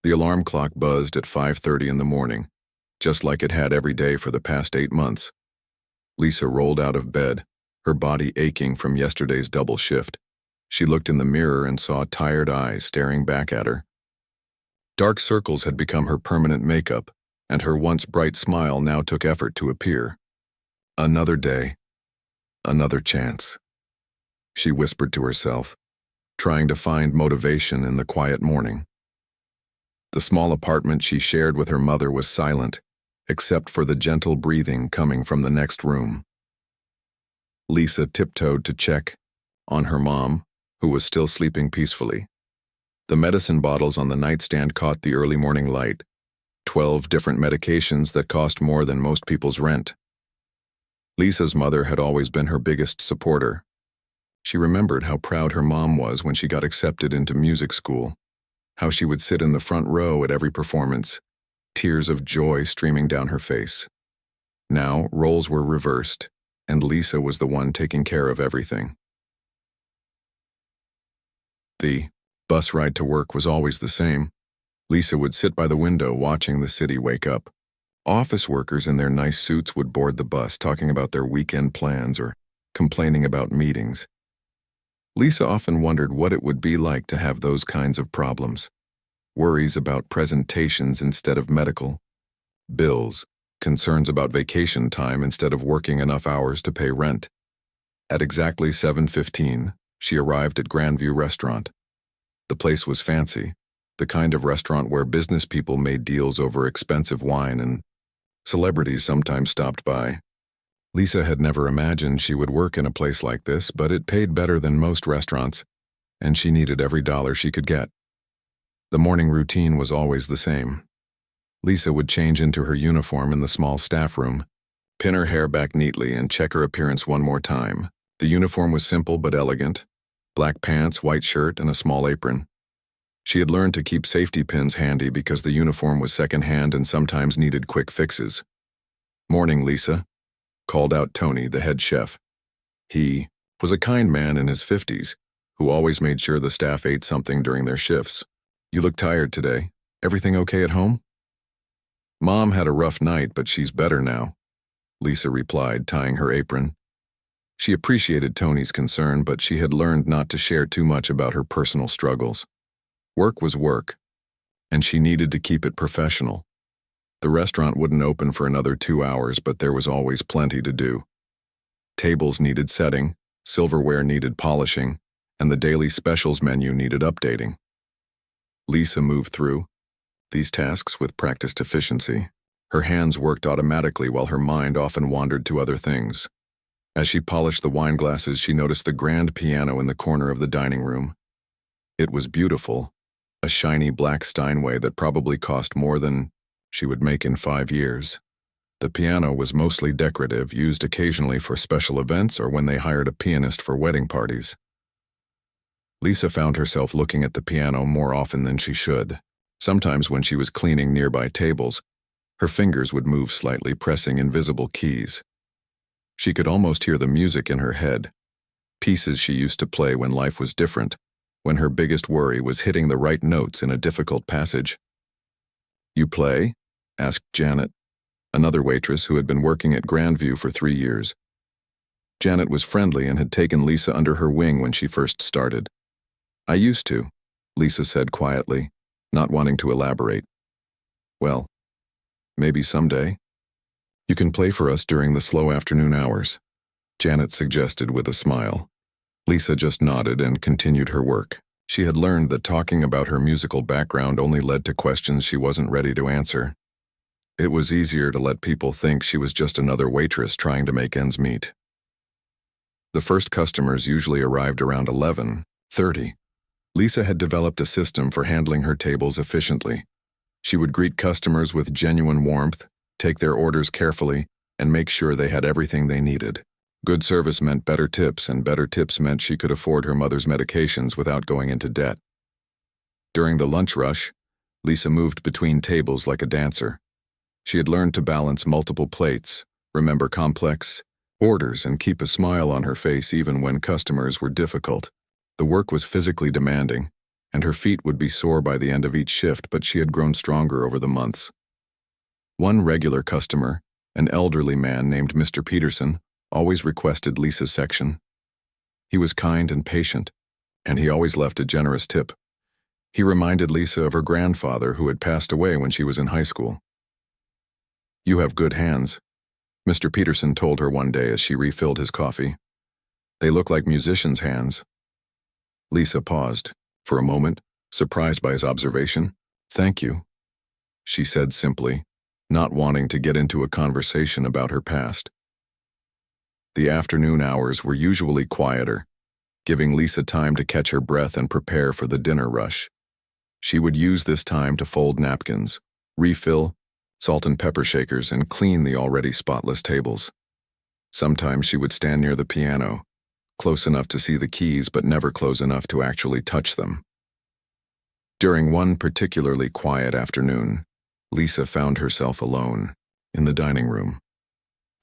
The alarm clock buzzed at 5:30 in the morning, just like it had every day for the past 8 months. Lisa rolled out of bed, her body aching from yesterday's double shift. She looked in the mirror and saw tired eyes staring back at her. Dark circles had become her permanent makeup, and her once bright smile now took effort to appear. Another day. Another chance. She whispered to herself, trying to find motivation in the quiet morning. The small apartment she shared with her mother was silent, except for the gentle breathing coming from the next room. Lisa tiptoed to check on her mom, who was still sleeping peacefully. The medicine bottles on the nightstand caught the early morning light, 12 different medications that cost more than most people's rent. Lisa's mother had always been her biggest supporter. She remembered how proud her mom was when she got accepted into music school, how she would sit in the front row at every performance, tears of joy streaming down her face. Now, roles were reversed, and Lisa was the one taking care of everything. The bus ride to work was always the same. Lisa would sit by the window watching the city wake up. Office workers in their nice suits would board the bus talking about their weekend plans or complaining about meetings. Lisa often wondered what it would be like to have those kinds of problems. Worries about presentations instead of medical, bills, concerns about vacation time instead of working enough hours to pay rent. At exactly 7:15, she arrived at Grandview Restaurant. The place was fancy, the kind of restaurant where business people made deals over expensive wine and celebrities sometimes stopped by. Lisa had never imagined she would work in a place like this, but it paid better than most restaurants, and she needed every dollar she could get. The morning routine was always the same. Lisa would change into her uniform in the small staff room, pin her hair back neatly, and check her appearance one more time. The uniform was simple but elegant: black pants, white shirt, and a small apron. She had learned to keep safety pins handy because the uniform was secondhand and sometimes needed quick fixes. "Morning, Lisa," called out Tony, the head chef. He was a kind man in his 50s who always made sure the staff ate something during their shifts. "You look tired today. Everything okay at home?" "Mom had a rough night, but she's better now," Lisa replied, tying her apron. She appreciated Tony's concern, but she had learned not to share too much about her personal struggles. Work was work, and she needed to keep it professional. The restaurant wouldn't open for another 2 hours, but there was always plenty to do. Tables needed setting, silverware needed polishing, and the daily specials menu needed updating. Lisa moved through these tasks with practiced efficiency. Her hands worked automatically while her mind often wandered to other things. As she polished the wine glasses, she noticed the grand piano in the corner of the dining room. It was beautiful, a shiny black Steinway that probably cost more than she would make in 5 years. The piano was mostly decorative, used occasionally for special events or when they hired a pianist for wedding parties. Lisa found herself looking at the piano more often than she should. Sometimes when she was cleaning nearby tables, her fingers would move slightly, pressing invisible keys. She could almost hear the music in her head, pieces she used to play when life was different, when her biggest worry was hitting the right notes in a difficult passage. "You play?" asked Janet, another waitress who had been working at Grandview for 3 years. Janet was friendly and had taken Lisa under her wing when she first started. "I used to," Lisa said quietly, not wanting to elaborate. "Well, maybe someday. You can play for us during the slow afternoon hours," Janet suggested with a smile. Lisa just nodded and continued her work. She had learned that talking about her musical background only led to questions she wasn't ready to answer. It was easier to let people think she was just another waitress trying to make ends meet. The first customers usually arrived around 11:30. Lisa had developed a system for handling her tables efficiently. She would greet customers with genuine warmth, take their orders carefully, and make sure they had everything they needed. Good service meant better tips, and better tips meant she could afford her mother's medications without going into debt. During the lunch rush, Lisa moved between tables like a dancer. She had learned to balance multiple plates, remember complex orders, and keep a smile on her face even when customers were difficult. The work was physically demanding, and her feet would be sore by the end of each shift, but she had grown stronger over the months. One regular customer, an elderly man named Mr. Peterson, always requested Lisa's section. He was kind and patient, and he always left a generous tip. He reminded Lisa of her grandfather who had passed away when she was in high school. "You have good hands," Mr. Peterson told her one day as she refilled his coffee. "They look like musicians' hands." Lisa paused, for a moment, surprised by his observation. "Thank you," she said simply, not wanting to get into a conversation about her past. The afternoon hours were usually quieter, giving Lisa time to catch her breath and prepare for the dinner rush. She would use this time to fold napkins, refill salt and pepper shakers, and clean the already spotless tables. Sometimes she would stand near the piano, close enough to see the keys but never close enough to actually touch them. During one particularly quiet afternoon, Lisa found herself alone, in the dining room.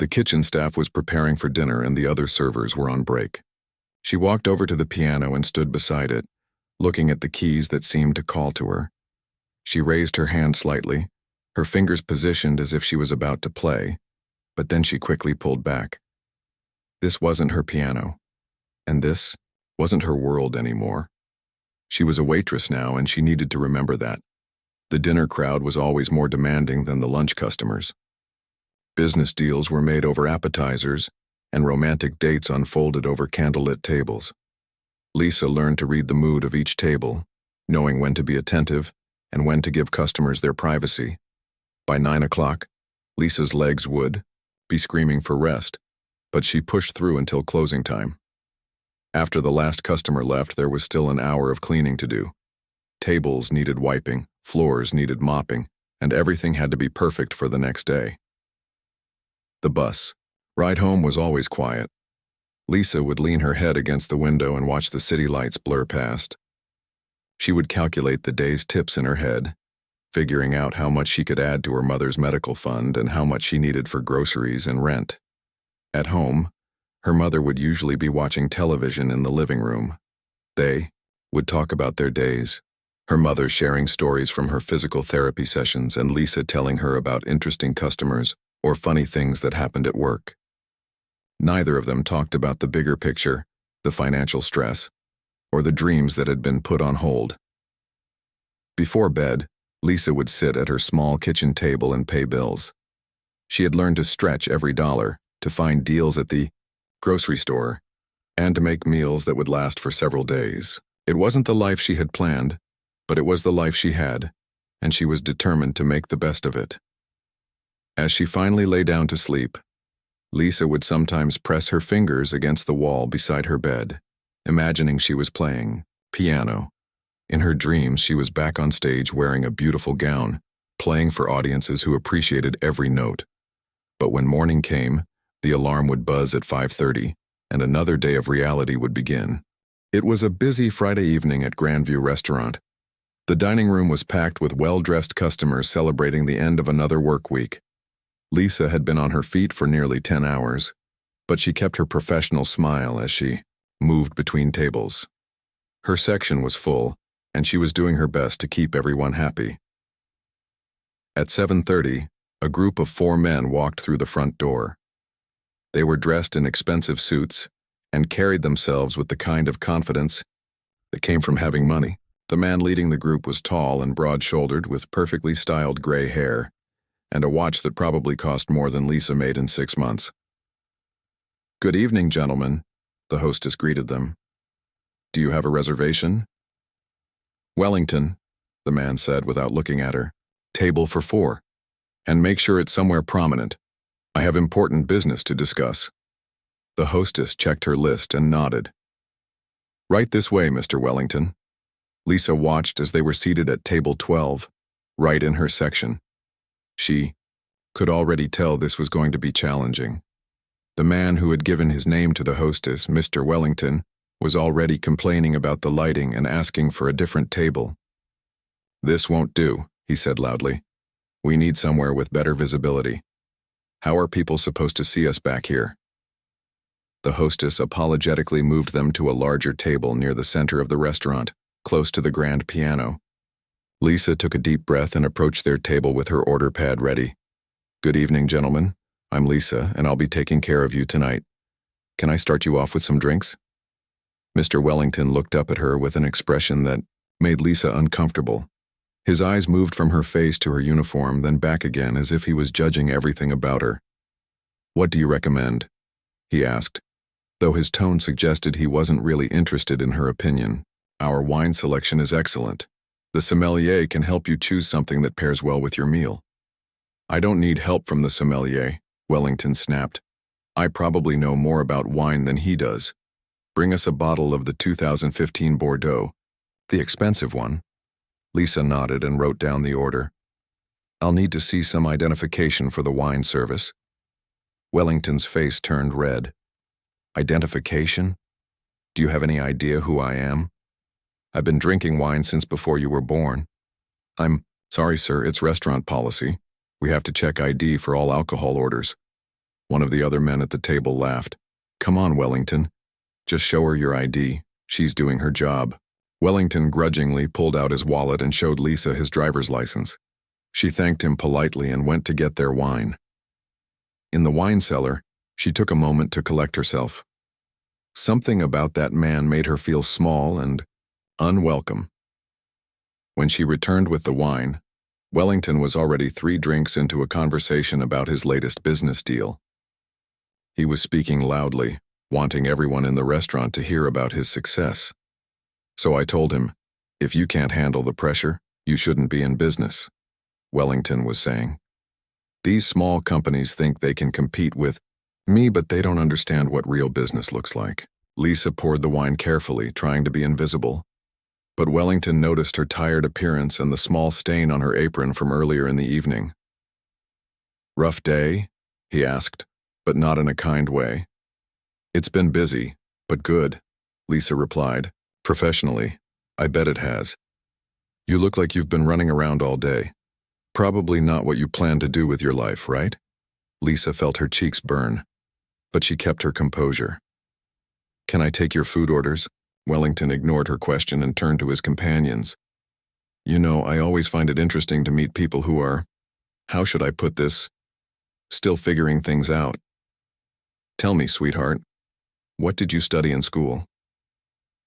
The kitchen staff was preparing for dinner and the other servers were on break. She walked over to the piano and stood beside it, looking at the keys that seemed to call to her. She raised her hand slightly, her fingers positioned as if she was about to play, but then she quickly pulled back. This wasn't her piano, and this wasn't her world anymore. She was a waitress now, and she needed to remember that. The dinner crowd was always more demanding than the lunch customers. Business deals were made over appetizers, and romantic dates unfolded over candlelit tables. Lisa learned to read the mood of each table, knowing when to be attentive and when to give customers their privacy. By 9 o'clock, Lisa's legs would be screaming for rest, but she pushed through until closing time. After the last customer left, there was still an hour of cleaning to do. Tables needed wiping, floors needed mopping, and everything had to be perfect for the next day. The bus ride home was always quiet. Lisa would lean her head against the window and watch the city lights blur past. She would calculate the day's tips in her head, figuring out how much she could add to her mother's medical fund and how much she needed for groceries and rent. At home, her mother would usually be watching television in the living room. They would talk about their days, her mother sharing stories from her physical therapy sessions and Lisa telling her about interesting customers or funny things that happened at work. Neither of them talked about the bigger picture, the financial stress, or the dreams that had been put on hold. Before bed, Lisa would sit at her small kitchen table and pay bills. She had learned to stretch every dollar, to find deals at the grocery store, and to make meals that would last for several days. It wasn't the life she had planned, but it was the life she had, and she was determined to make the best of it. As she finally lay down to sleep, Lisa would sometimes press her fingers against the wall beside her bed, imagining she was playing piano. In her dreams, she was back on stage wearing a beautiful gown, playing for audiences who appreciated every note. But when morning came, the alarm would buzz at 5:30, and another day of reality would begin. It was a busy Friday evening at Grandview Restaurant. The dining room was packed with well-dressed customers celebrating the end of another work week. Lisa had been on her feet for nearly 10 hours, but she kept her professional smile as she moved between tables. Her section was full, and she was doing her best to keep everyone happy. At 7:30, a group of 4 men walked through the front door. They were dressed in expensive suits and carried themselves with the kind of confidence that came from having money. The man leading the group was tall and broad-shouldered with perfectly styled gray hair and a watch that probably cost more than Lisa made in 6 months. "Good evening, gentlemen," the hostess greeted them. "Do you have a reservation?" "Wellington," the man said without looking at her. "Table for 4. And make sure it's somewhere prominent. I have important business to discuss." The hostess checked her list and nodded. "Right this way, Mr. Wellington." Lisa watched as they were seated at table 12, right in her section. She could already tell this was going to be challenging. The man who had given his name to the hostess, Mr. Wellington, was already complaining about the lighting and asking for a different table. "This won't do," he said loudly. "We need somewhere with better visibility. How are people supposed to see us back here?" The hostess apologetically moved them to a larger table near the center of the restaurant. close to the grand piano. Lisa took a deep breath and approached their table with her order pad ready. "Good evening, gentlemen. I'm Lisa, and I'll be taking care of you tonight. Can I start you off with some drinks?" Mr. Wellington looked up at her with an expression that made Lisa uncomfortable. His eyes moved from her face to her uniform, then back again as if he was judging everything about her. "What do you recommend?" he asked, though his tone suggested he wasn't really interested in her opinion. "Our wine selection is excellent. The sommelier can help you choose something that pairs well with your meal." "I don't need help from the sommelier," Wellington snapped. "I probably know more about wine than he does. Bring us a bottle of the 2015 Bordeaux, the expensive one." Lisa nodded and wrote down the order. "I'll need to see some identification for the wine service." Wellington's face turned red. "Identification? Do you have any idea who I am? I've been drinking wine since before you were born." "I'm sorry, sir, it's restaurant policy. We have to check ID for all alcohol orders." One of the other men at the table laughed. "Come on, Wellington. Just show her your ID. She's doing her job." Wellington grudgingly pulled out his wallet and showed Lisa his driver's license. She thanked him politely and went to get their wine. In the wine cellar, she took a moment to collect herself. Something about that man made her feel small and unwelcome. When she returned with the wine, Wellington was already 3 drinks into a conversation about his latest business deal. He was speaking loudly, wanting everyone in the restaurant to hear about his success. "So I told him, if you can't handle the pressure, you shouldn't be in business," Wellington was saying. "These small companies think they can compete with me, but they don't understand what real business looks like." Lisa poured the wine carefully, trying to be invisible. But Wellington noticed her tired appearance and the small stain on her apron from earlier in the evening. "Rough day?" he asked, but not in a kind way. "It's been busy, but good," Lisa replied. "Professionally, I bet it has. You look like you've been running around all day. Probably not what you plan to do with your life, right?" Lisa felt her cheeks burn, but she kept her composure. "Can I take your food orders?" Wellington ignored her question and turned to his companions. "You know, I always find it interesting to meet people who are, how should I put this, still figuring things out. Tell me, sweetheart, what did you study in school?"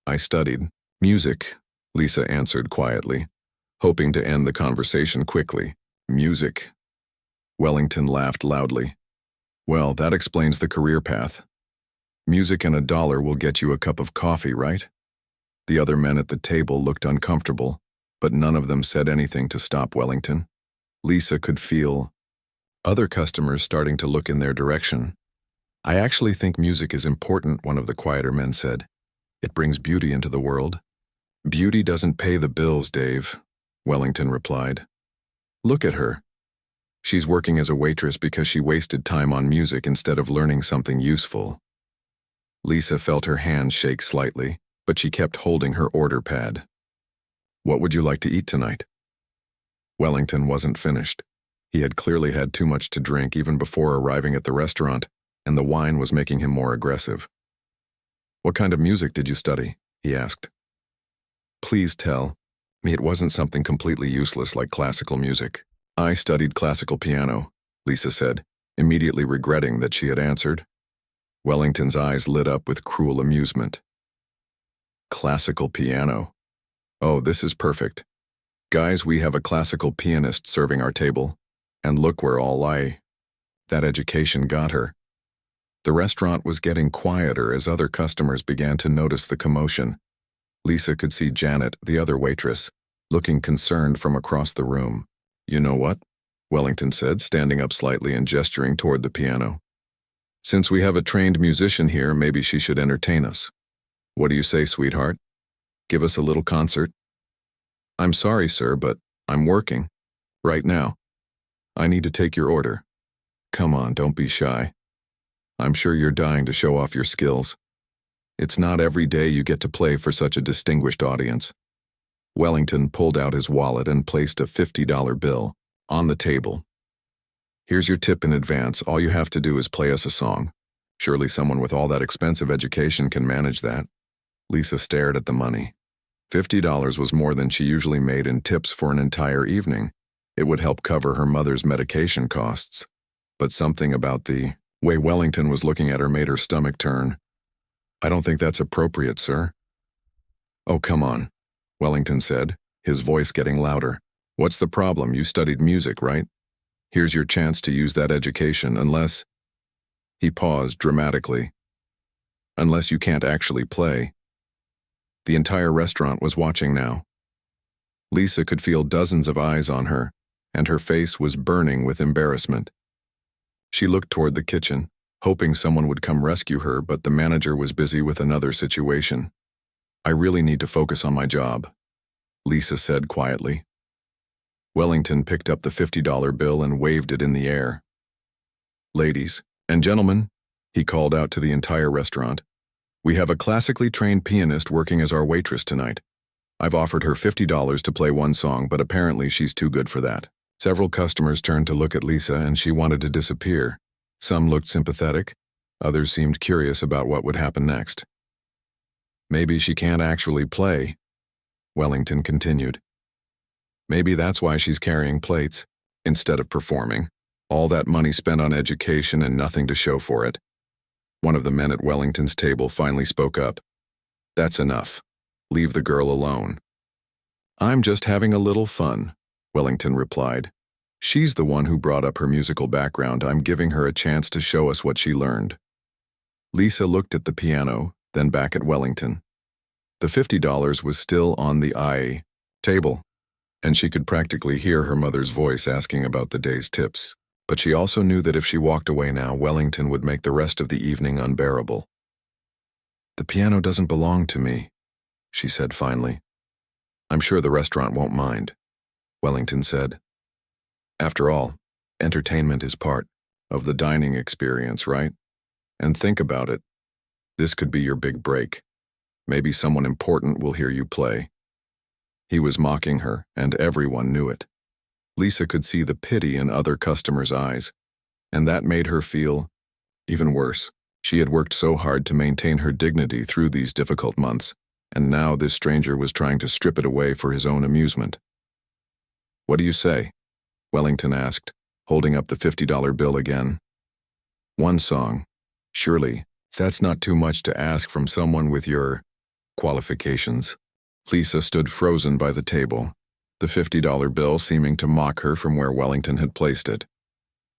"I studied music," Lisa answered quietly, hoping to end the conversation quickly. "Music?" Wellington laughed loudly. "Well, that explains the career path. Music and $1 will get you a cup of coffee, right?" The other men at the table looked uncomfortable, but none of them said anything to stop Wellington. Lisa could feel other customers starting to look in their direction. "I actually think music is important," one of the quieter men said. "It brings beauty into the world." "Beauty doesn't pay the bills, Dave," Wellington replied. "Look at her. She's working as a waitress because she wasted time on music instead of learning something useful." Lisa felt her hands shake slightly, but she kept holding her order pad. "What would you like to eat tonight?" Wellington wasn't finished. He had clearly had too much to drink even before arriving at the restaurant, and the wine was making him more aggressive. "What kind of music did you study?" he asked. "Please tell me it wasn't something completely useless like classical music." "I studied classical piano," Lisa said, immediately regretting that she had answered. Wellington's eyes lit up with cruel amusement. "Classical piano? Oh, this is perfect. Guys, we have a classical pianist serving our table, and look where that education got her." The restaurant was getting quieter as other customers began to notice the commotion. Lisa could see Janet, the other waitress, looking concerned from across the room. "You know what?" Wellington said, standing up slightly and gesturing toward the piano. "Since we have a trained musician here, maybe she should entertain us. What do you say, sweetheart? Give us a little concert?" "I'm sorry, sir, but I'm working. Right now. I need to take your order." "Come on, don't be shy. I'm sure you're dying to show off your skills. It's not every day you get to play for such a distinguished audience." Wellington pulled out his wallet and placed a $50 bill on the table. "Here's your tip in advance. All you have to do is play us a song. Surely someone with all that expensive education can manage that." Lisa stared at the money. $50 was more than she usually made in tips for an entire evening. It would help cover her mother's medication costs. But something about the way Wellington was looking at her made her stomach turn. "I don't think that's appropriate, sir." "Oh, come on," Wellington said, his voice getting louder. "What's the problem? You studied music, right? Here's your chance to use that education, unless—" He paused dramatically. "Unless you can't actually play." The entire restaurant was watching now. Lisa could feel dozens of eyes on her, and her face was burning with embarrassment. She looked toward the kitchen, hoping someone would come rescue her, but the manager was busy with another situation. "I really need to focus on my job," Lisa said quietly. Wellington picked up the $50 bill and waved it in the air. "Ladies and gentlemen," he called out to the entire restaurant, "we have a classically trained pianist working as our waitress tonight. I've offered her $50 to play one song, but apparently she's too good for that." Several customers turned to look at Lisa, and she wanted to disappear. Some looked sympathetic, others seemed curious about what would happen next. "Maybe she can't actually play," Wellington continued. "Maybe that's why she's carrying plates, instead of performing. All that money spent on education and nothing to show for it." One of the men at Wellington's table finally spoke up. "That's enough. Leave the girl alone." "I'm just having a little fun," Wellington replied. "She's the one who brought up her musical background. I'm giving her a chance to show us what she learned." Lisa looked at the piano, then back at Wellington. The $50 was still on the table, and she could practically hear her mother's voice asking about the day's tips. But she also knew that if she walked away now, Wellington would make the rest of the evening unbearable. "The piano doesn't belong to me," she said finally. "I'm sure the restaurant won't mind," Wellington said. "After all, entertainment is part of the dining experience, right? And think about it. This could be your big break. Maybe someone important will hear you play." He was mocking her, and everyone knew it. Lisa could see the pity in other customers' eyes, and that made her feel even worse. She had worked so hard to maintain her dignity through these difficult months, and now this stranger was trying to strip it away for his own amusement. "What do you say?" Wellington asked, holding up the $50 bill again. "One song. Surely, that's not too much to ask from someone with your qualifications." Lisa stood frozen by the table, the $50 bill seeming to mock her from where Wellington had placed it.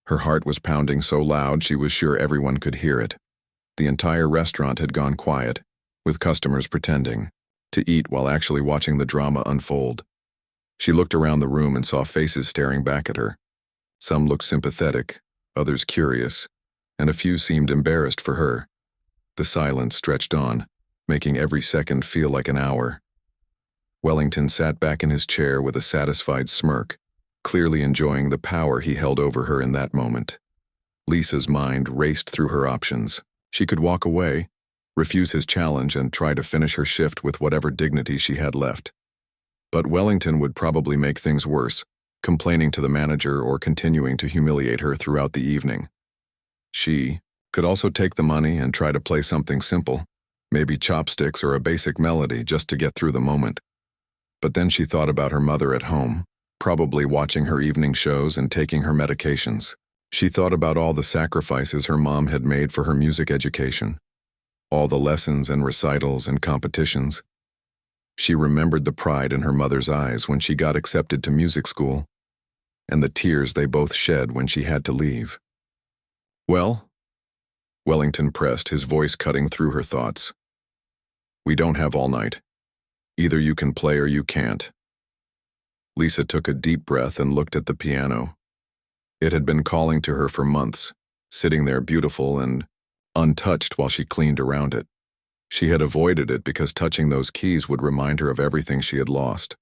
Her heart was pounding so loud she was sure everyone could hear it. The entire restaurant had gone quiet, with customers pretending to eat while actually watching the drama unfold. She looked around the room and saw faces staring back at her. Some looked sympathetic, others curious, and a few seemed embarrassed for her. The silence stretched on, making every second feel like an hour. Wellington sat back in his chair with a satisfied smirk, clearly enjoying the power he held over her in that moment. Lisa's mind raced through her options. She could walk away, refuse his challenge, and try to finish her shift with whatever dignity she had left. But Wellington would probably make things worse, complaining to the manager or continuing to humiliate her throughout the evening. She could also take the money and try to play something simple, maybe chopsticks or a basic melody just to get through the moment. But then she thought about her mother at home, probably watching her evening shows and taking her medications. She thought about all the sacrifices her mom had made for her music education, all the lessons and recitals and competitions. She remembered the pride in her mother's eyes when she got accepted to music school, and the tears they both shed when she had to leave. "Well," Wellington pressed, his voice cutting through her thoughts, "we don't have all night. Either you can play or you can't." Lisa took a deep breath and looked at the piano. It had been calling to her for months, sitting there beautiful and untouched while she cleaned around it. She had avoided it because touching those keys would remind her of everything she had lost.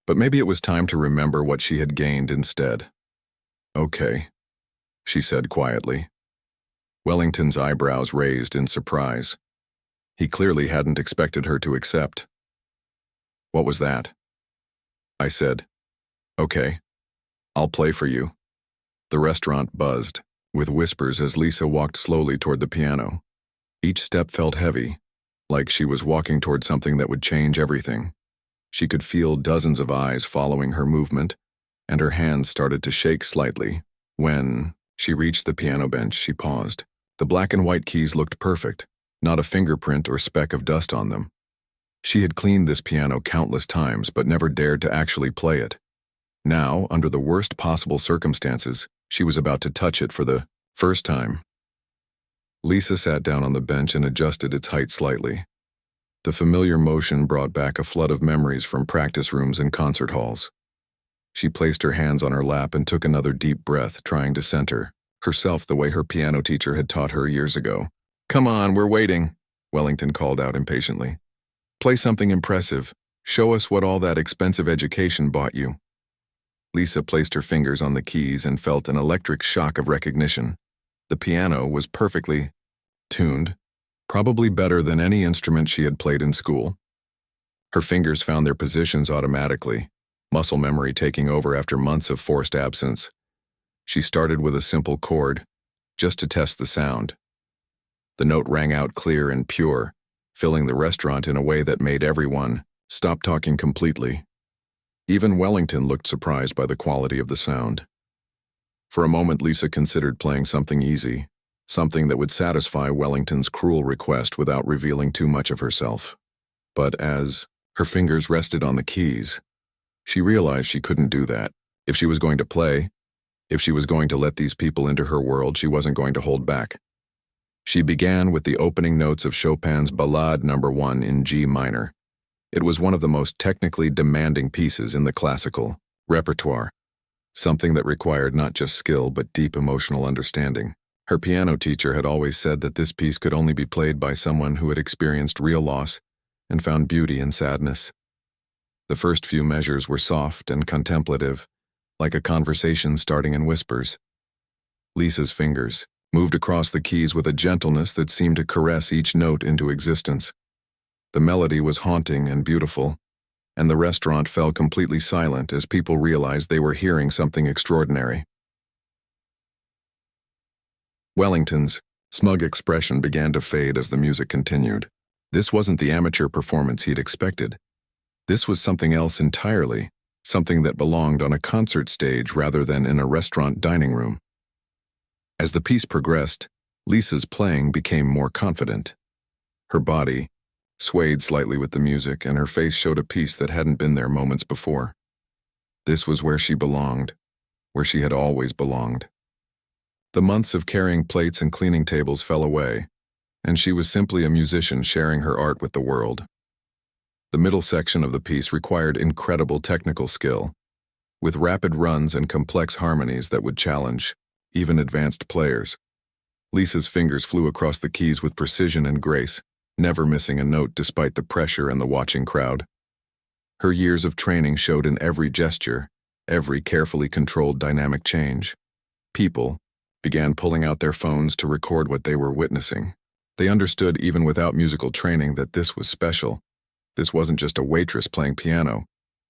But maybe it was time to remember what she had gained instead. "Okay," she said quietly. Wellington's eyebrows raised in surprise. He clearly hadn't expected her to accept. "What was that?" I said. "Okay, I'll play for you." The restaurant buzzed, with whispers as Lisa walked slowly toward the piano. Each step felt heavy, like she was walking toward something that would change everything. She could feel dozens of eyes following her movement, and her hands started to shake slightly. When she reached the piano bench, she paused. The black and white keys looked perfect, not a fingerprint or speck of dust on them. She had cleaned this piano countless times but never dared to actually play it. Now, under the worst possible circumstances, she was about to touch it for the first time. Lisa sat down on the bench and adjusted its height slightly. The familiar motion brought back a flood of memories from practice rooms and concert halls. She placed her hands on her lap and took another deep breath, trying to center herself the way her piano teacher had taught her years ago. "Come on, we're waiting," Wellington called out impatiently. "Play something impressive. Show us what all that expensive education bought you." Lisa placed her fingers on the keys and felt an electric shock of recognition. The piano was perfectly tuned, probably better than any instrument she had played in school. Her fingers found their positions automatically, muscle memory taking over after months of forced absence. She started with a simple chord, just to test the sound. The note rang out clear and pure, filling the restaurant in a way that made everyone stop talking completely. Even Wellington looked surprised by the quality of the sound. For a moment, Lisa considered playing something easy, something that would satisfy Wellington's cruel request without revealing too much of herself. But as her fingers rested on the keys, she realized she couldn't do that. If she was going to play, if she was going to let these people into her world, she wasn't going to hold back. She began with the opening notes of Chopin's Ballade No. 1 in G minor. It was one of the most technically demanding pieces in the classical repertoire, something that required not just skill but deep emotional understanding. Her piano teacher had always said that this piece could only be played by someone who had experienced real loss and found beauty in sadness. The first few measures were soft and contemplative, like a conversation starting in whispers. Lisa's fingers moved across the keys with a gentleness that seemed to caress each note into existence. The melody was haunting and beautiful, and the restaurant fell completely silent as people realized they were hearing something extraordinary. Wellington's smug expression began to fade as the music continued. This wasn't the amateur performance he'd expected. This was something else entirely, something that belonged on a concert stage rather than in a restaurant dining room. As the piece progressed, Lisa's playing became more confident. Her body swayed slightly with the music, and her face showed a peace that hadn't been there moments before. This was where she belonged, where she had always belonged. The months of carrying plates and cleaning tables fell away, and she was simply a musician sharing her art with the world. The middle section of the piece required incredible technical skill, with rapid runs and complex harmonies that would challenge even advanced players. Lisa's fingers flew across the keys with precision and grace, never missing a note despite the pressure and the watching crowd. Her years of training showed in every gesture, every carefully controlled dynamic change. People began pulling out their phones to record what they were witnessing. They understood even without musical training that this was special. This wasn't just a waitress playing piano.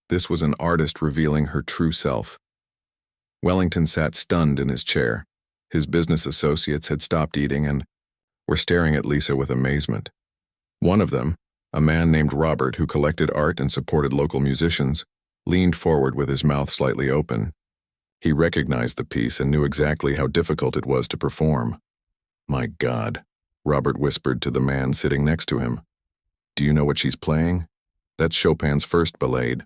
This was an artist revealing her true self. Wellington sat stunned in his chair. His business associates had stopped eating and were staring at Lisa with amazement. One of them, a man named Robert who collected art and supported local musicians, leaned forward with his mouth slightly open. He recognized the piece and knew exactly how difficult it was to perform. "My God," Robert whispered to the man sitting next to him. "Do you know what she's playing? That's Chopin's first Ballade.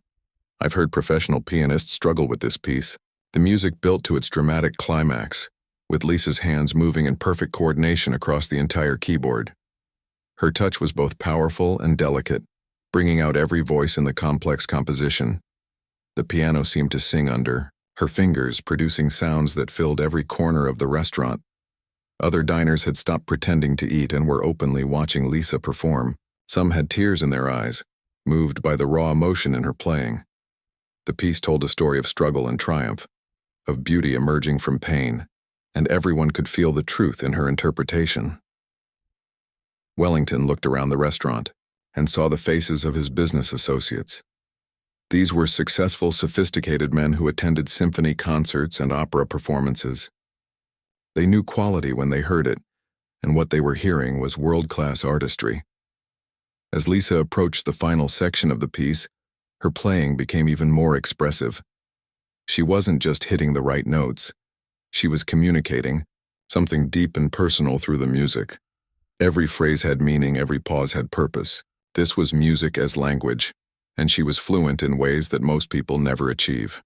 I've heard professional pianists struggle with this piece." The music built to its dramatic climax, with Lisa's hands moving in perfect coordination across the entire keyboard. Her touch was both powerful and delicate, bringing out every voice in the complex composition. The piano seemed to sing under her fingers, producing sounds that filled every corner of the restaurant. Other diners had stopped pretending to eat and were openly watching Lisa perform. Some had tears in their eyes, moved by the raw emotion in her playing. The piece told a story of struggle and triumph, of beauty emerging from pain, and everyone could feel the truth in her interpretation. Wellington looked around the restaurant and saw the faces of his business associates. These were successful, sophisticated men who attended symphony concerts and opera performances. They knew quality when they heard it, and what they were hearing was world-class artistry. As Lisa approached the final section of the piece, her playing became even more expressive. She wasn't just hitting the right notes. She was communicating something deep and personal through the music. Every phrase had meaning, every pause had purpose. This was music as language, and she was fluent in ways that most people never achieve.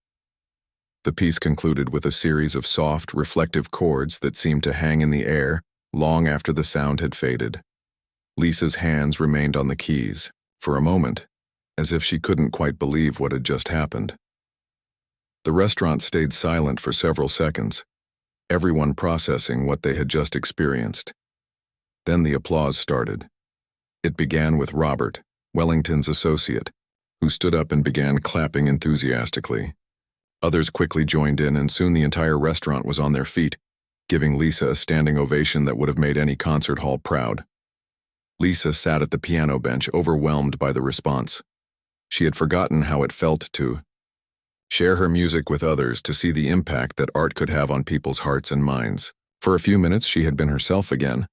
The piece concluded with a series of soft, reflective chords that seemed to hang in the air long after the sound had faded. Lisa's hands remained on the keys, for a moment, as if she couldn't quite believe what had just happened. The restaurant stayed silent for several seconds, everyone processing what they had just experienced. Then the applause started. It began with Robert, Wellington's associate, who stood up and began clapping enthusiastically. Others quickly joined in, and soon the entire restaurant was on their feet, giving Lisa a standing ovation that would have made any concert hall proud. Lisa sat at the piano bench, overwhelmed by the response. She had forgotten how it felt to share her music with others, to see the impact that art could have on people's hearts and minds. For a few minutes, she had been herself again,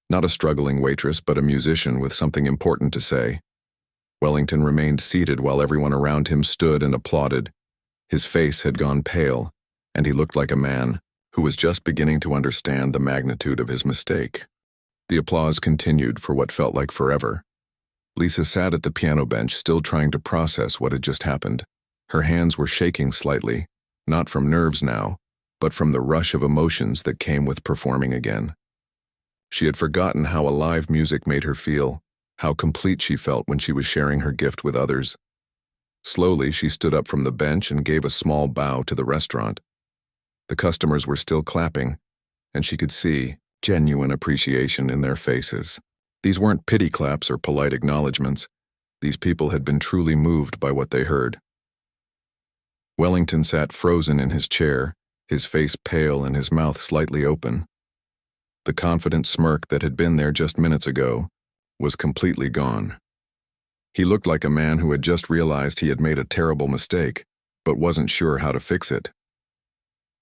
not a struggling waitress, but a musician with something important to say. Wellington remained seated while everyone around him stood and applauded. His face had gone pale, and he looked like a man who was just beginning to understand the magnitude of his mistake. The applause continued for what felt like forever. Lisa sat at the piano bench, still trying to process what had just happened. Her hands were shaking slightly, not from nerves now, but from the rush of emotions that came with performing again. She had forgotten how alive music made her feel, how complete she felt when she was sharing her gift with others. Slowly, she stood up from the bench and gave a small bow to the restaurant. The customers were still clapping, and she could see genuine appreciation in their faces. These weren't pity claps or polite acknowledgments. These people had been truly moved by what they heard. Wellington sat frozen in his chair, his face pale and his mouth slightly open. The confident smirk that had been there just minutes ago was completely gone. He looked like a man who had just realized he had made a terrible mistake, but wasn't sure how to fix it.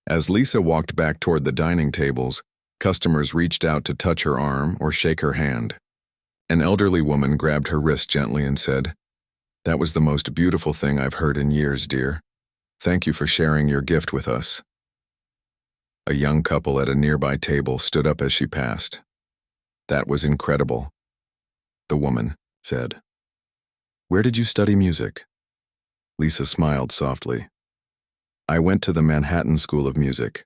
As Lisa walked back toward the dining tables, customers reached out to touch her arm or shake her hand. An elderly woman grabbed her wrist gently and said, "That was the most beautiful thing I've heard in years, dear. Thank you for sharing your gift with us." A young couple at a nearby table stood up as she passed. "That was incredible," the woman said. "Where did you study music?" Lisa smiled softly. "I went to the Manhattan School of Music.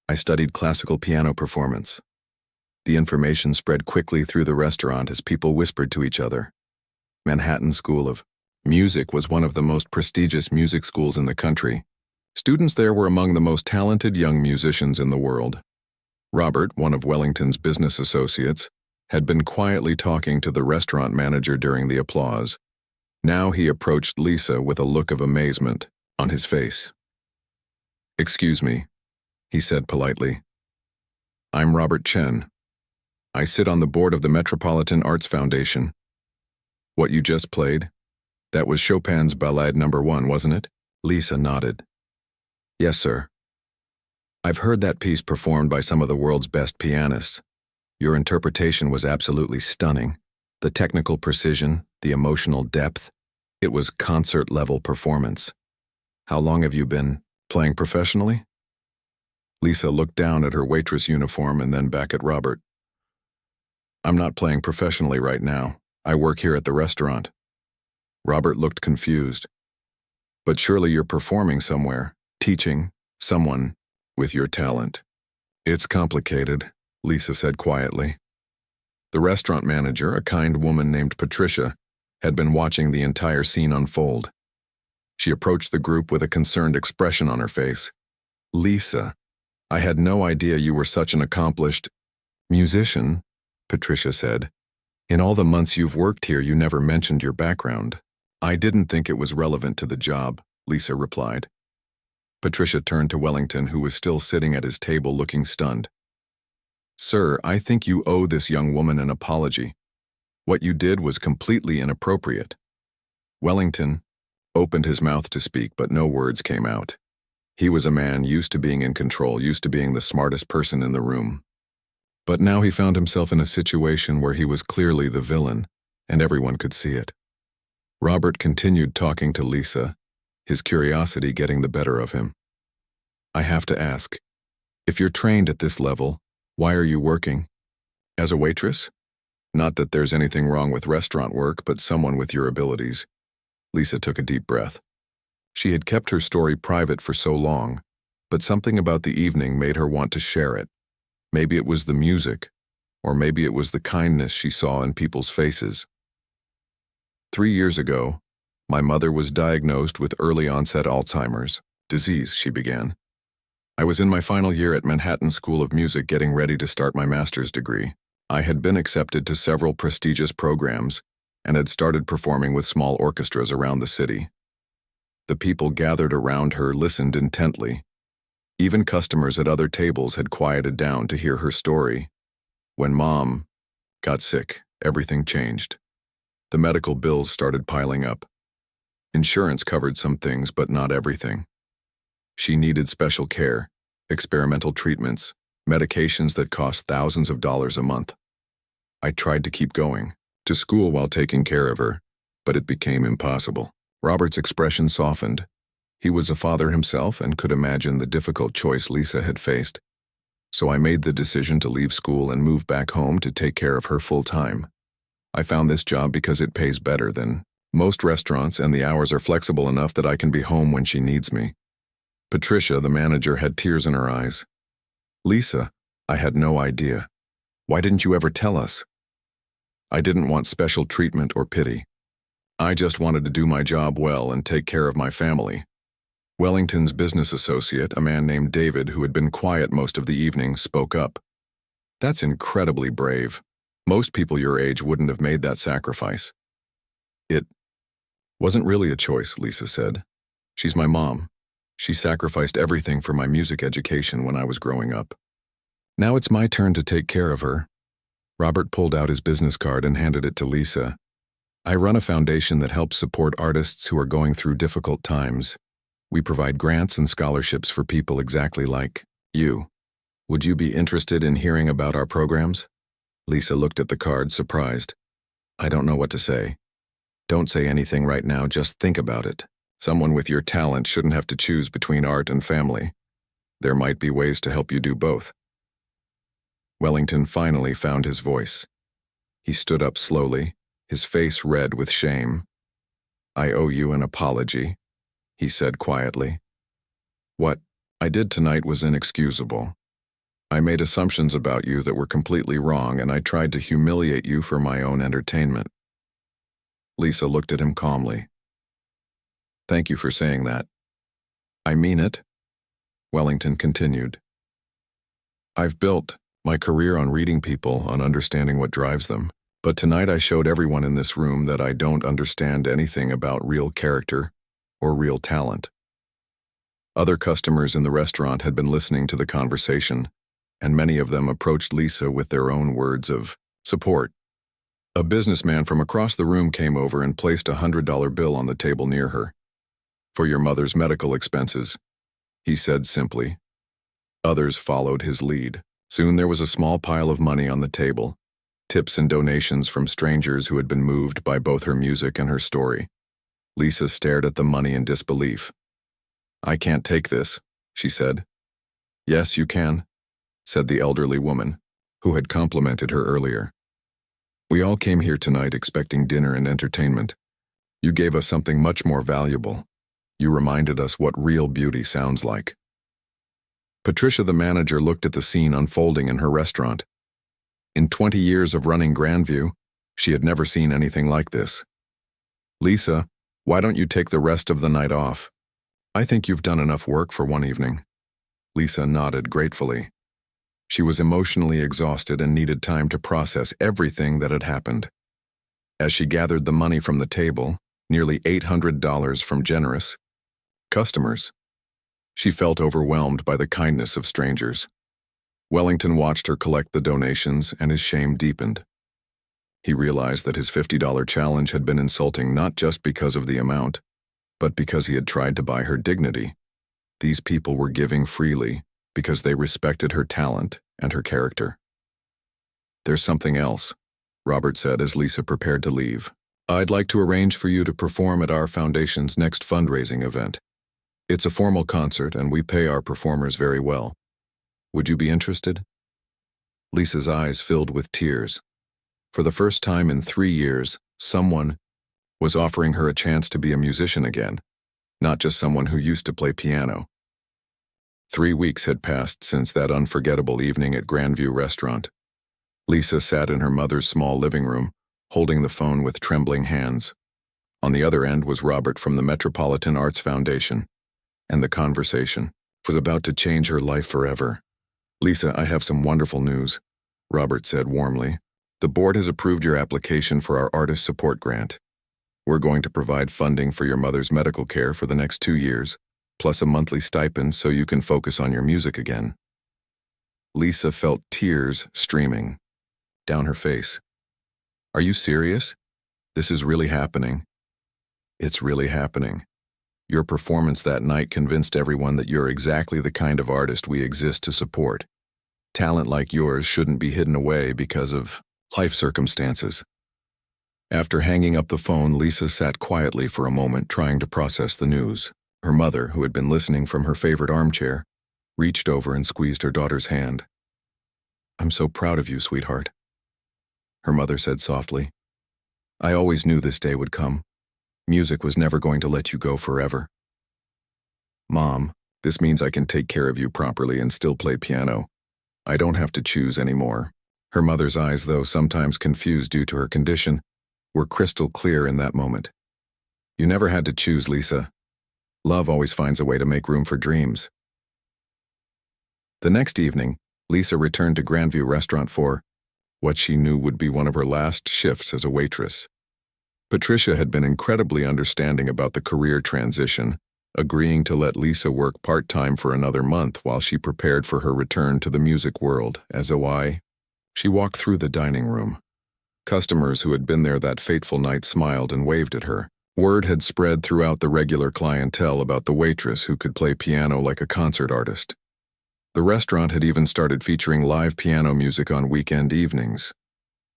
I studied classical piano performance." The information spread quickly through the restaurant as people whispered to each other. Manhattan School of Music was one of the most prestigious music schools in the country. Students there were among the most talented young musicians in the world. Robert, one of Wellington's business associates, had been quietly talking to the restaurant manager during the applause. Now he approached Lisa with a look of amazement on his face. "Excuse me," he said politely. "I'm Robert Chen. I sit on the board of the Metropolitan Arts Foundation. What you just played, that was Chopin's Ballade No. 1, wasn't it?" Lisa nodded. "Yes, sir. I've heard that piece performed by some of the world's best pianists. Your interpretation was absolutely stunning. The technical precision, the emotional depth, it was concert-level performance. How long have you been playing professionally?" Lisa looked down at her waitress uniform and then back at Robert. "I'm not playing professionally right now. I work here at the restaurant." Robert looked confused. "But surely you're performing somewhere, teaching someone with your talent." "It's complicated," Lisa said quietly. The restaurant manager, a kind woman named Patricia, had been watching the entire scene unfold. She approached the group with a concerned expression on her face. "Lisa, I had no idea you were such an accomplished musician," Patricia said. "In all the months you've worked here, you never mentioned your background." "I didn't think it was relevant to the job," Lisa replied. Patricia turned to Wellington, who was still sitting at his table looking stunned. "Sir, I think you owe this young woman an apology. What you did was completely inappropriate." Wellington opened his mouth to speak, but no words came out. He was a man used to being in control, used to being the smartest person in the room. But now he found himself in a situation where he was clearly the villain, and everyone could see it. Robert continued talking to Lisa, his curiosity getting the better of him. I have to ask, if you're trained at this level, why are you working? As a waitress? Not that there's anything wrong with restaurant work, but someone with your abilities. Lisa took a deep breath. She had kept her story private for so long, but something about the evening made her want to share it. Maybe it was the music, or maybe it was the kindness she saw in people's faces. 3 years ago, my mother was diagnosed with early-onset Alzheimer's disease, she began. I was in my final year at Manhattan School of Music getting ready to start my master's degree. I had been accepted to several prestigious programs and had started performing with small orchestras around the city. The people gathered around her listened intently. Even customers at other tables had quieted down to hear her story. When Mom got sick, everything changed. The medical bills started piling up. Insurance covered some things, but not everything. She needed special care, experimental treatments, medications that cost thousands of dollars a month. I tried to keep going, to school while taking care of her, but it became impossible. Robert's expression softened. He was a father himself and could imagine the difficult choice Lisa had faced. So I made the decision to leave school and move back home to take care of her full-time. I found this job because it pays better than most restaurants, and the hours are flexible enough that I can be home when she needs me. Patricia, the manager, had tears in her eyes. Lisa, I had no idea. Why didn't you ever tell us? I didn't want special treatment or pity. I just wanted to do my job well and take care of my family. Wellington's business associate, a man named David who had been quiet most of the evening, spoke up. That's incredibly brave. Most people your age wouldn't have made that sacrifice. It wasn't really a choice, Lisa said. She's my mom. She sacrificed everything for my music education when I was growing up. Now it's my turn to take care of her. Robert pulled out his business card and handed it to Lisa. I run a foundation that helps support artists who are going through difficult times. We provide grants and scholarships for people exactly like you. Would you be interested in hearing about our programs? Lisa looked at the card, surprised. I don't know what to say. Don't say anything right now, just think about it. Someone with your talent shouldn't have to choose between art and family. There might be ways to help you do both. Wellington finally found his voice. He stood up slowly, his face red with shame. I owe you an apology, he said quietly. What I did tonight was inexcusable. I made assumptions about you that were completely wrong, and I tried to humiliate you for my own entertainment. Lisa looked at him calmly. Thank you for saying that. I mean it, Wellington continued. I've built my career on reading people, on understanding what drives them, but tonight I showed everyone in this room that I don't understand anything about real character or real talent. Other customers in the restaurant had been listening to the conversation, and many of them approached Lisa with their own words of support. A businessman from across the room came over and placed a $100 bill on the table near her. For your mother's medical expenses, he said simply. Others followed his lead. Soon there was a small pile of money on the table, tips and donations from strangers who had been moved by both her music and her story. Lisa stared at the money in disbelief. I can't take this, she said. Yes, you can, said the elderly woman, who had complimented her earlier. We all came here tonight expecting dinner and entertainment. You gave us something much more valuable. You reminded us what real beauty sounds like. Patricia, the manager, looked at the scene unfolding in her restaurant. In 20 years of running Grandview, she had never seen anything like this. Lisa, why don't you take the rest of the night off? I think you've done enough work for one evening. Lisa nodded gratefully. She was emotionally exhausted and needed time to process everything that had happened. As she gathered the money from the table, nearly $800 from generous customers, she felt overwhelmed by the kindness of strangers. Wellington watched her collect the donations, and his shame deepened. He realized that his $50 challenge had been insulting not just because of the amount, but because he had tried to buy her dignity. These people were giving freely because they respected her talent and her character. There's something else, Robert said as Lisa prepared to leave. "I'd like to arrange for you to perform at our foundation's next fundraising event. It's a formal concert and we pay our performers very well. Would you be interested?" Lisa's eyes filled with tears. For the first time in 3 years, someone was offering her a chance to be a musician again, not just someone who used to play piano. 3 weeks had passed since that unforgettable evening at Grandview Restaurant. Lisa sat in her mother's small living room, holding the phone with trembling hands. On the other end was Robert from the Metropolitan Arts Foundation, and the conversation was about to change her life forever. "Lisa, I have some wonderful news," Robert said warmly. "The board has approved your application for our artist support grant. We're going to provide funding for your mother's medical care for the next 2 years, plus a monthly stipend so you can focus on your music again." Lisa felt tears streaming down her face. "Are you serious? This is really happening?" "It's really happening. Your performance that night convinced everyone that you're exactly the kind of artist we exist to support. Talent like yours shouldn't be hidden away because of life circumstances." After hanging up the phone, Lisa sat quietly for a moment trying to process the news. Her mother, who had been listening from her favorite armchair, reached over and squeezed her daughter's hand. "I'm so proud of you, sweetheart," her mother said softly. "I always knew this day would come. Music was never going to let you go forever." "Mom, this means I can take care of you properly and still play piano. I don't have to choose anymore." Her mother's eyes, though sometimes confused due to her condition, were crystal clear in that moment. "You never had to choose, Lisa. Love always finds a way to make room for dreams." The next evening, Lisa returned to Grandview Restaurant for what she knew would be one of her last shifts as a waitress. Patricia had been incredibly understanding about the career transition, agreeing to let Lisa work part-time for another month while she prepared for her return to the music world as OI. She walked through the dining room. Customers who had been there that fateful night smiled and waved at her. Word had spread throughout the regular clientele about the waitress who could play piano like a concert artist. The restaurant had even started featuring live piano music on weekend evenings,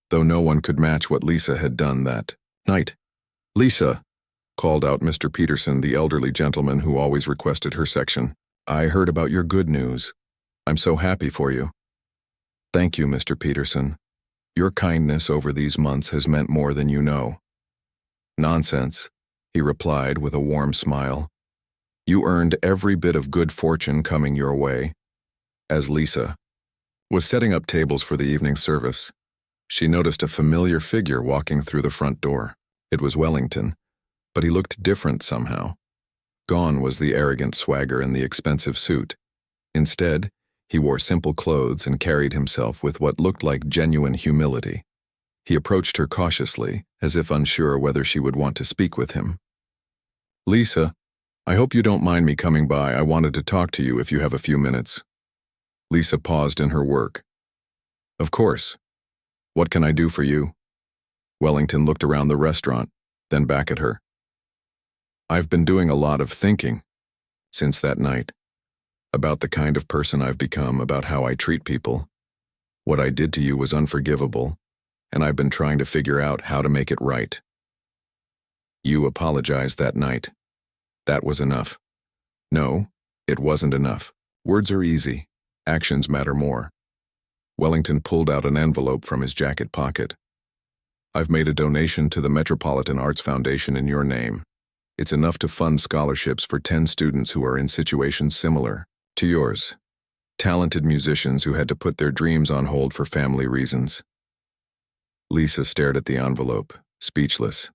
though no one could match what Lisa had done that night. "Lisa," called out Mr. Peterson, the elderly gentleman who always requested her section, "I heard about your good news. I'm so happy for you." "Thank you, Mr. Peterson. Your kindness over these months has meant more than you know." "Nonsense," he replied with a warm smile. "You earned every bit of good fortune coming your way." As Lisa was setting up tables for the evening service, she noticed a familiar figure walking through the front door. It was Wellington, but he looked different somehow. Gone was the arrogant swagger and the expensive suit. Instead, he wore simple clothes and carried himself with what looked like genuine humility. He approached her cautiously, as if unsure whether she would want to speak with him. "Lisa, I hope you don't mind me coming by. I wanted to talk to you if you have a few minutes." Lisa paused in her work. "Of course. What can I do for you?" Wellington looked around the restaurant, then back at her. "I've been doing a lot of thinking since that night, about the kind of person I've become, about how I treat people. What I did to you was unforgivable, and I've been trying to figure out how to make it right. You apologized that night. That was enough." "No, it wasn't enough. Words are easy. Actions matter more." Wellington pulled out an envelope from his jacket pocket. "I've made a donation to the Metropolitan Arts Foundation in your name. It's enough to fund scholarships for 10 students who are in situations similar to yours. Talented musicians who had to put their dreams on hold for family reasons." Lisa stared at the envelope, speechless.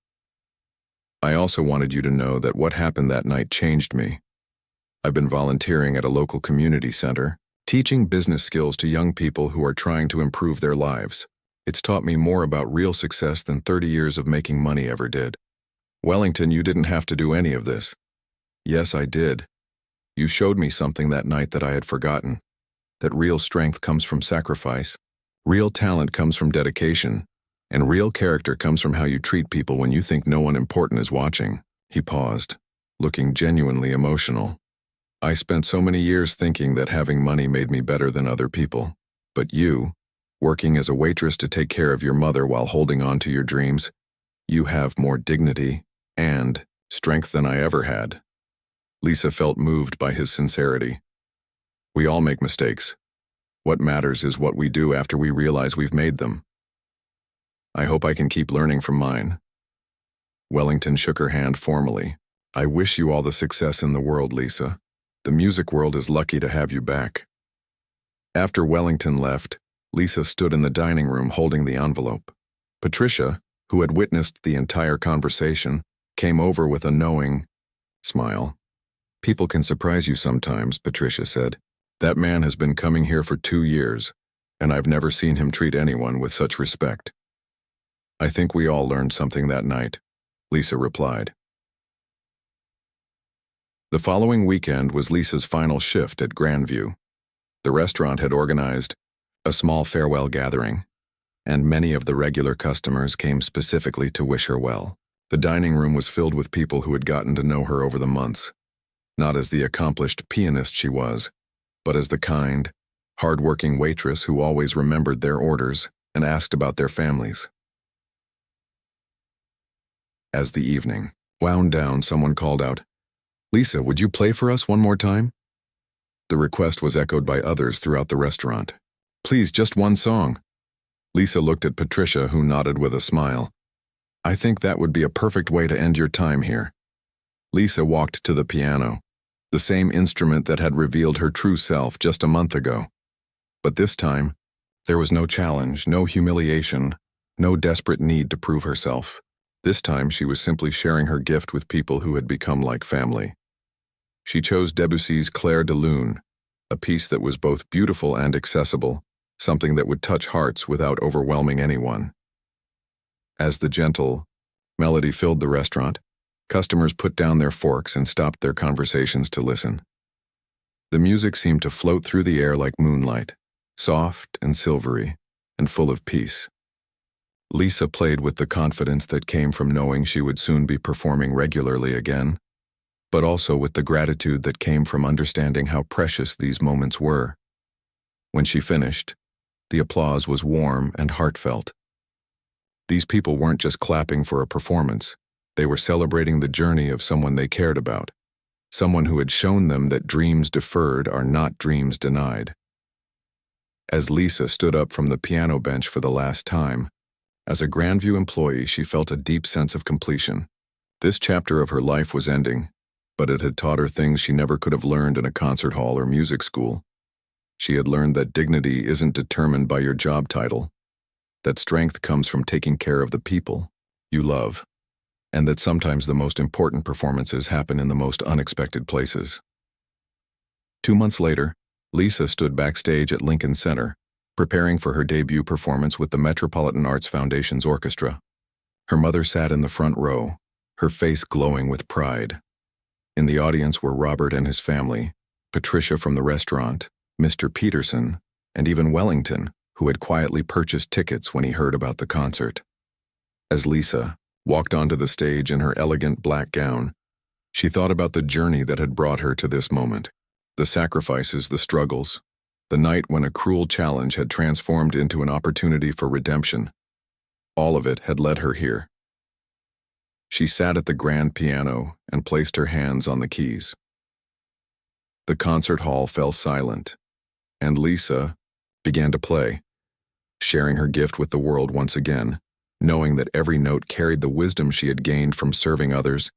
"I also wanted you to know that what happened that night changed me. I've been volunteering at a local community center, teaching business skills to young people who are trying to improve their lives. It's taught me more about real success than 30 years of making money ever did." "Wellington, you didn't have to do any of this." "Yes, I did. You showed me something that night that I had forgotten. That real strength comes from sacrifice, real talent comes from dedication, and real character comes from how you treat people when you think no one important is watching." He paused, looking genuinely emotional. "I spent so many years thinking that having money made me better than other people. But you Working as a waitress to take care of your mother while holding on to your dreams, you have more dignity and strength than I ever had. Lisa felt moved by his sincerity. We all make mistakes. What matters is what we do after we realize we've made them. I hope I can keep learning from mine. Wellington shook her hand formally. I wish you all the success in the world, Lisa. The music world is lucky to have you back. After Wellington left, Lisa stood in the dining room holding the envelope. Patricia, who had witnessed the entire conversation, came over with a knowing smile. People can surprise you sometimes, Patricia said. That man has been coming here for 2 years, and I've never seen him treat anyone with such respect. I think we all learned something that night, Lisa replied. The following weekend was Lisa's final shift at Grandview. The restaurant had organized a small farewell gathering, and many of the regular customers came specifically to wish her well. The dining room was filled with people who had gotten to know her over the months, not as the accomplished pianist she was, but as the kind, hard-working waitress who always remembered their orders and asked about their families. As the evening wound down, someone called out, "Lisa, would you play for us one more time?" The request was echoed by others throughout the restaurant. "Please, just one song." Lisa looked at Patricia, who nodded with a smile. "I think that would be a perfect way to end your time here." Lisa walked to the piano, the same instrument that had revealed her true self just a month ago. But this time, there was no challenge, no humiliation, no desperate need to prove herself. This time she was simply sharing her gift with people who had become like family. She chose Debussy's Clair de Lune, a piece that was both beautiful and accessible, something that would touch hearts without overwhelming anyone. As the gentle melody filled the restaurant, customers put down their forks and stopped their conversations to listen. The music seemed to float through the air like moonlight, soft and silvery, and full of peace. Lisa played with the confidence that came from knowing she would soon be performing regularly again, but also with the gratitude that came from understanding how precious these moments were. When she finished, the applause was warm and heartfelt. These people weren't just clapping for a performance, they were celebrating the journey of someone they cared about, someone who had shown them that dreams deferred are not dreams denied. As Lisa stood up from the piano bench for the last time, as a Grandview employee, she felt a deep sense of completion. This chapter of her life was ending, but it had taught her things she never could have learned in a concert hall or music school. She had learned that dignity isn't determined by your job title, that strength comes from taking care of the people you love, and that sometimes the most important performances happen in the most unexpected places. 2 months later, Lisa stood backstage at Lincoln Center, preparing for her debut performance with the Metropolitan Arts Foundation's orchestra. Her mother sat in the front row, her face glowing with pride. In the audience were Robert and his family, Patricia from the restaurant, Mr. Peterson, and even Wellington, who had quietly purchased tickets when he heard about the concert. As Lisa walked onto the stage in her elegant black gown, she thought about the journey that had brought her to this moment, the sacrifices, the struggles, the night when a cruel challenge had transformed into an opportunity for redemption. All of it had led her here. She sat at the grand piano and placed her hands on the keys. The concert hall fell silent, and Lisa began to play, sharing her gift with the world once again, knowing that every note carried the wisdom she had gained from serving others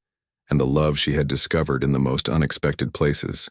and the love she had discovered in the most unexpected places.